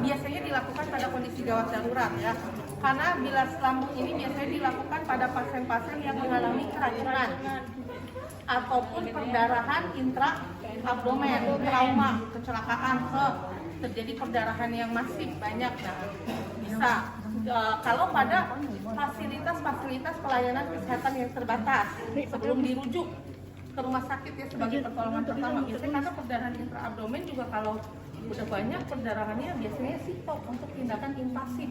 biasanya dilakukan pada kondisi gawat darurat ya. Karena bilas lambung ini biasanya dilakukan pada pasien-pasien yang mengalami keracunan ataupun perdarahan intra-abdomen, trauma, kecelakaan, terjadi perdarahan yang masif banyak. Nah, bisa kalau pada fasilitas pelayanan kesehatan yang terbatas sebelum dirujuk ke rumah sakit ya sebagai pertolongan pertama. Biasanya karena perdarahan intraabdomen juga kalau udah banyak perdarahannya biasanya stop untuk tindakan invasif,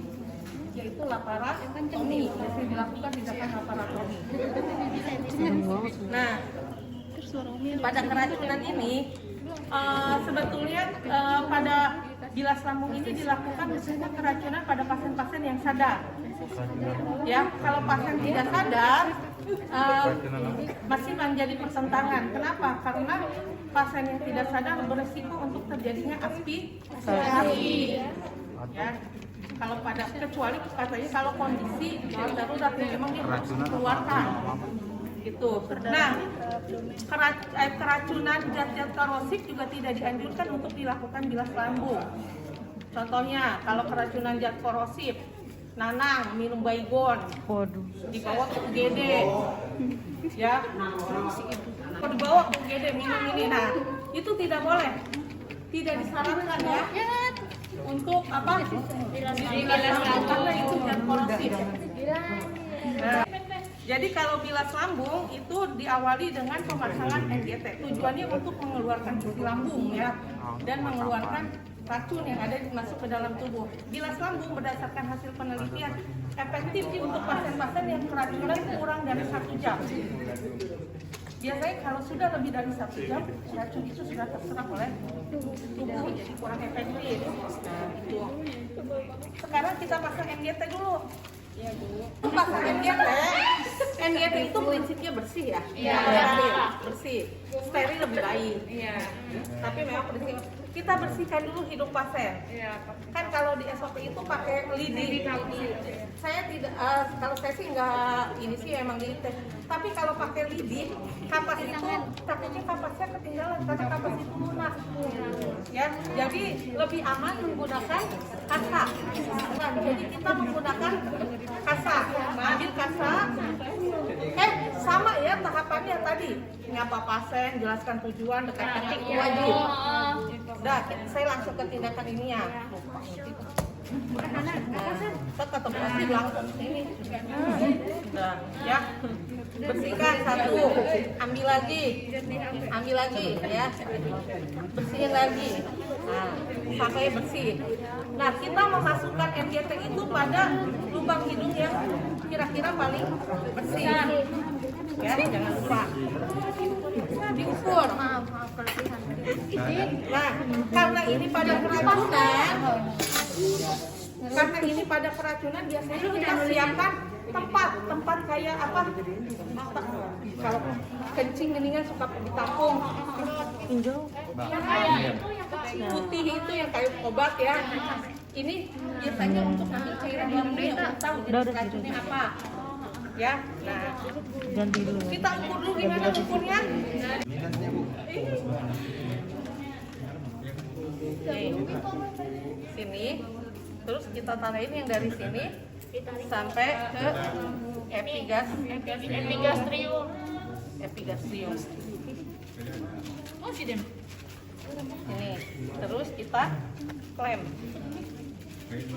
yaitu laparotomi. Biasanya dilakukan tindakan laparotomi. Nah, pada keracunan ini sebetulnya pada bilas lambung ini dilakukan biasanya keracunan pada pasien-pasien yang sadar. Ya, kalau pasien tidak sadar masih menjadi pertentangan. Kenapa? Karena pasien yang tidak sadar berisiko untuk terjadinya aspirasi. Ya, kalau pada kecuali katanya kalau kondisi darurat yang memang dia harus dikeluarkan. Gitu. Nah, keracunan zat-zat korosif juga tidak dianjurkan untuk dilakukan bilas lambung. Contohnya, kalau keracunan zat korosif, nanang, minum baygon, dibawa ke UGD, ya, dibawa ke UGD minum ini, nah itu tidak boleh, tidak disarankan ya, untuk apa? Bilas lambung karena itu zat korosif. Nah, jadi kalau bilas lambung itu diawali dengan pemasangan NGT. Tujuannya untuk mengeluarkan isi lambung ya dan mengeluarkan racun yang ada masuk ke dalam tubuh. Bilas lambung berdasarkan hasil penelitian efektif untuk pasien-pasien yang keracunan kurang dari 1 jam. Biasanya kalau sudah lebih dari 1 jam, racun itu sudah terserap oleh tubuh jadi kurang efektif. Nah, itu. Sekarang kita pasang NGT dulu. Ya, Bu. Pasang NGT itu prinsipnya bersih ya. Iya. Bersih. Steril lebih baik. Iya. Tapi memang prinsip kita bersihkan dulu hidung pasien. Iya. Kan kalau di SOP itu pakai lidi. Saya tidak, kalau saya sih nggak ini sih emang di tes. Tapi kalau pakai lidi, kapas itu takutnya kapasnya ketinggalan karena kapas itu lunak. Ya, jadi lebih aman menggunakan kasa. Jadi kita menggunakan kasa, ambil kasa. Sama ya tahapannya tadi, nyapa pasien, jelaskan tujuan, dekat-dekat wajib. Udah, saya langsung ke tindakan ininya. Kita ketemu pasti langsung sini. Udah, ya. Bersihkan satu, ambil lagi ya, bersihin lagi. Nah, sampai bersih. Nah, kita memasukkan NGT itu pada lubang hidung yang kira-kira paling bersih. Ya, jangan lupa diukur. Nah, karena ini pada keracunan, biasanya kita siapkan tempat kayak apa? Kalau kencing mendingan suka ditampung. Putih itu yang kayak obat ya. Ini biasanya untuk ambil cairan lambung yang tahu jenis racunnya apa. Ya, nah kita ukur dulu gimana ukurnya. Sini, terus kita tanahin yang dari sini sampai ke epigastrium. Ini, terus kita klem. Kasih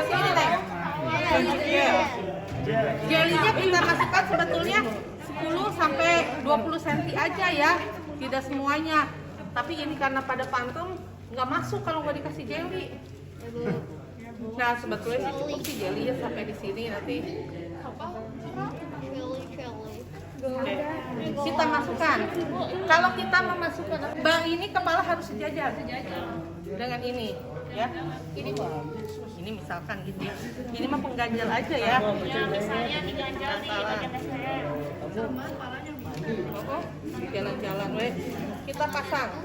ini deh. Jelinya kita masukkan sebetulnya 10 sampai 20 cm aja ya, tidak semuanya. Tapi ini karena pada pantem nggak masuk kalau nggak dikasih jeli. Nah, sebetulnya sih cukup sih jeli ya sampai di sini nanti. Oke. Kita masukkan. Kalau kita memasukkan bang ini kepala harus sejajar dengan ini, ya. Ini misalkan gitu ya. Ini mah pengganjal aja ya. Ya misalnya diganjal di bagian saya. Sama kepalanya. Jalan-jalan, weh. Kita pasang.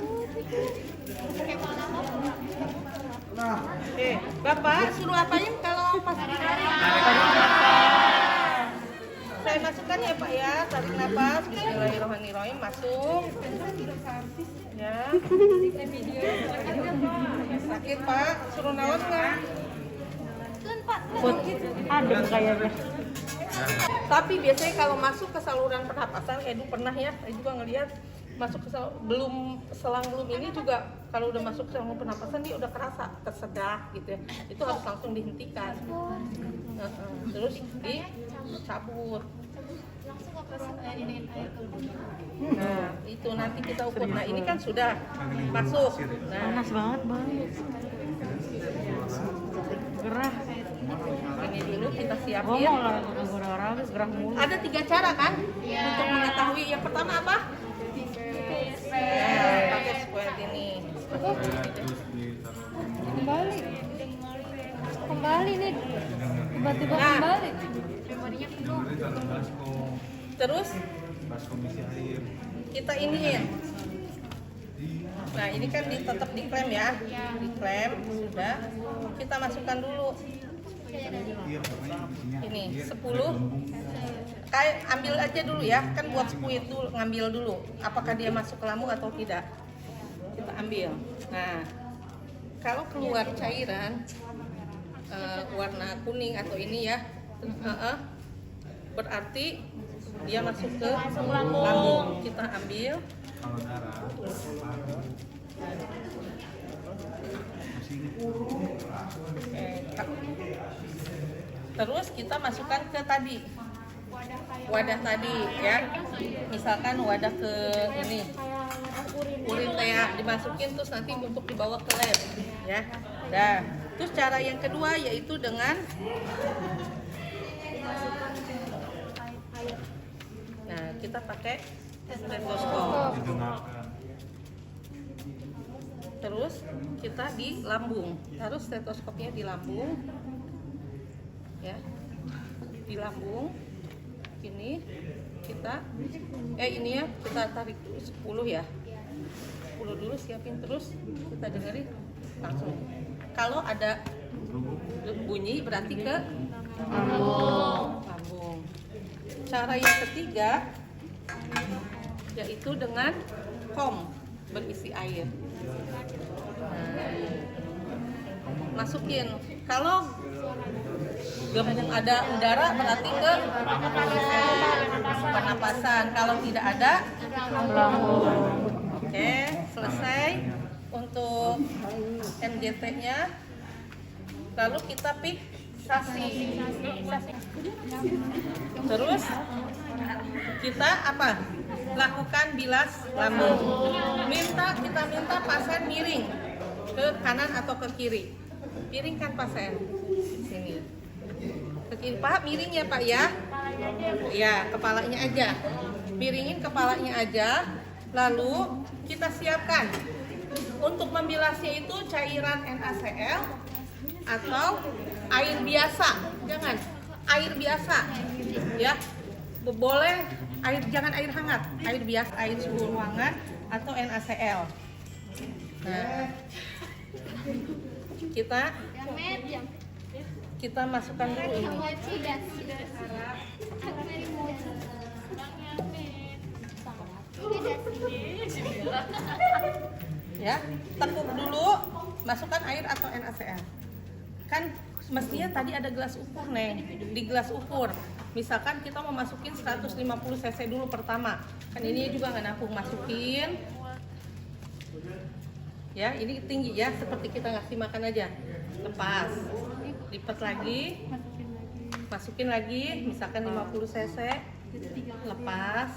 Oke, Bapak suruh apain kalau pas Saya masukkan ya Pak ya, tarik nafas, bismillahirrahmanirrahim, masuk. Ya. Sakit Pak, suruh nawas nggak? Adem kayaknya. Tapi biasanya kalau masuk ke saluran pernapasan, Edu pernah ya, saya juga ngelihat masuk ke selang belum ini juga kalau udah masuk ke saluran pernapasan dia udah kerasa tersedak gitu ya. Itu harus langsung dihentikan. Terus dicabut. Nah, itu nanti kita ukur. Nah, ini kan sudah masuk. Nah, Panas banget bang. Gerah. ini dulu kita Gua siapin. mau olahraga gerah mulu. Ada 3 cara kan untuk mengetahui. Yang pertama apa? Ya, pakai squat ini. Kembali nih. Tiba-tiba Nah. kembali. Terus kita iniin. Nah, ini kan tetap diklem ya. Diklem sudah. Kita masukkan dulu. Ini 10. Kayak ambil aja dulu ya. Kan buat squid dulu, ngambil dulu. Apakah dia masuk ke lambung atau tidak. Kita ambil. Nah, kalau keluar cairan warna kuning atau ini ya, berarti dia masuk ke lambung. Kita ambil. Terus kita masukkan ke tadi wadah tadi ya. Misalkan wadah ke ini urin ya, dimasukin terus nanti untuk dibawa ke lab ya. Nah, terus cara yang kedua yaitu dengan kita pakai stetoskop. Terus kita di lambung, taruh stetoskopnya di lambung, ya, di lambung. Ini kita, ini ya kita tarik dulu 10 ya, 10 dulu siapin terus kita dengerin langsung. Kalau ada bunyi berarti ke lambung. Cara yang ketiga yaitu dengan kom berisi air. Masukin. Kalau gembung ada udara berarti ke pernapasan. Kalau tidak ada lambung. Oke, selesai untuk NGT-nya. Lalu kita fiksasi. Terus kita apa? Lakukan bilas lambung. Kita minta pasien miring ke kanan atau ke kiri. Piringkan pasien sini. Ke kiri, Pak, miring ya Pak ya. Ya, kepalanya aja. Miringin kepalanya aja. Lalu kita siapkan untuk membilasnya itu cairan NaCl atau air biasa. Jangan air biasa, ya. Boleh air, jangan air hangat, air biasa, air suhu ruangan atau NaCl. Nah, kita masukkan dulu ini. Ya, tekuk dulu, masukkan air atau NaCl. Kan mestinya tadi ada gelas ukur, Neng. Di gelas ukur, misalkan kita mau masukin 150 cc dulu pertama. Kan ini juga nggak nampung, masukin. Ya, ini tinggi ya, seperti kita ngasih makan aja. Lepas, lipat lagi, masukin lagi, misalkan 50 cc, lepas.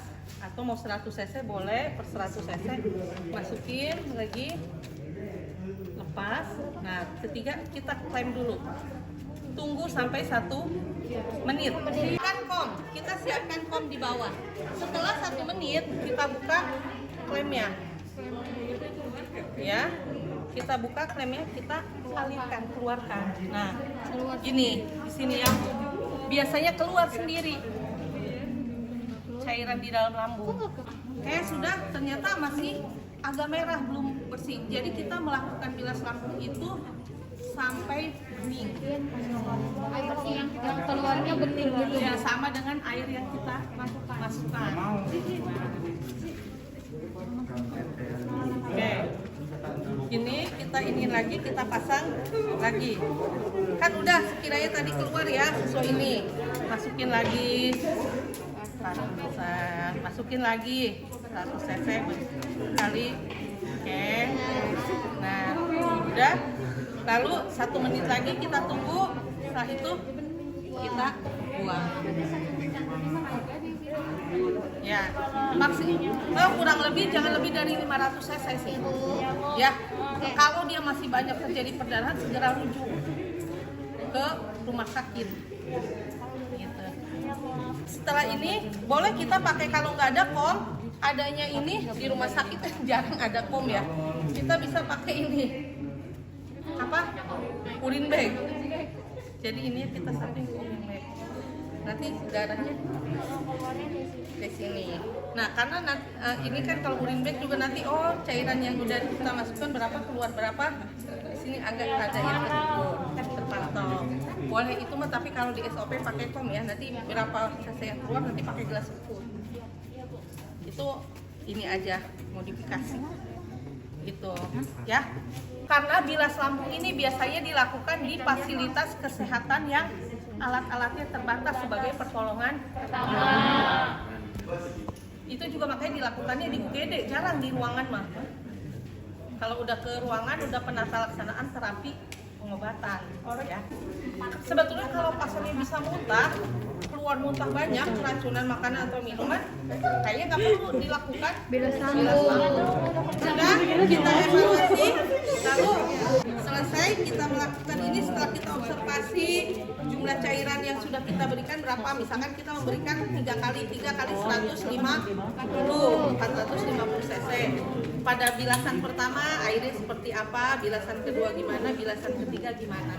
Atau mau 100 cc boleh, per 100 cc masukin lagi, lepas. Nah, ketiga kita klem dulu, tunggu sampai 1 menit. Kan kom, kita siapkan kom di bawah. Setelah 1 menit kita buka klemnya, ya, kita buka klemnya, kita alirkan, keluarkan. Nah, gini di sini ya, biasanya keluar sendiri cairan di dalam lambung. Sudah, ternyata masih agak merah, belum bersih. Jadi kita melakukan bilas lambung itu sampai bening. Air bersih yang keluarnya bening gitu. Ya, sama dengan air yang kita masukkan. Oke. Ini kita lagi, kita pasang lagi. Kan udah sekiranya tadi keluar ya, sesuai ini. Masukin lagi. Masukin lagi 100 cc kali. Oke. Nah, udah. Lalu 1 menit lagi kita tunggu. Setelah itu kita buang. Ya, maksimal kurang lebih jangan lebih dari 500 cc sih. Ya, kalau dia masih banyak terjadi perdarahan segera rujuk ke rumah sakit. Gitu. Setelah ini boleh kita pakai kalau nggak ada kom, adanya ini di rumah sakit jarang ada kom ya. Kita bisa pakai ini apa? Urin bag. Jadi ini kita samping ke urin bag. Nanti darahnya di sini. Nah, karena ini kan kalau urin bag juga nanti cairan yang udah kita masukkan berapa keluar berapa. Di sini agak ada yang terpantau. Boleh itu mah, tapi kalau di SOP pakai kom ya. Nanti berapa cc yang keluar nanti pakai gelas ukur. Itu ini aja modifikasi. Gitu ya. Karena bilas lambung ini biasanya dilakukan di fasilitas kesehatan yang alat-alatnya terbatas sebagai pertolongan pertama. Itu juga makanya dilakukannya di UGD, jarang di ruangan mah. Kalau udah ke ruangan udah penata laksanaan terapi pengobatan ya. Sebetulnya kalau pasiennya bisa muntah, keluar muntah banyak, keracunan makanan atau minuman, kayaknya nggak perlu dilakukan bilas lambung. Sudah kita evaluasi, lalu selesai kita melakukan ini setelah kita observasi jumlah cairan yang sudah kita berikan berapa. Misalkan kita memberikan 3 kali 450 cc. Pada bilasan pertama airnya seperti apa, bilasan kedua gimana, bilasan ketiga gimana.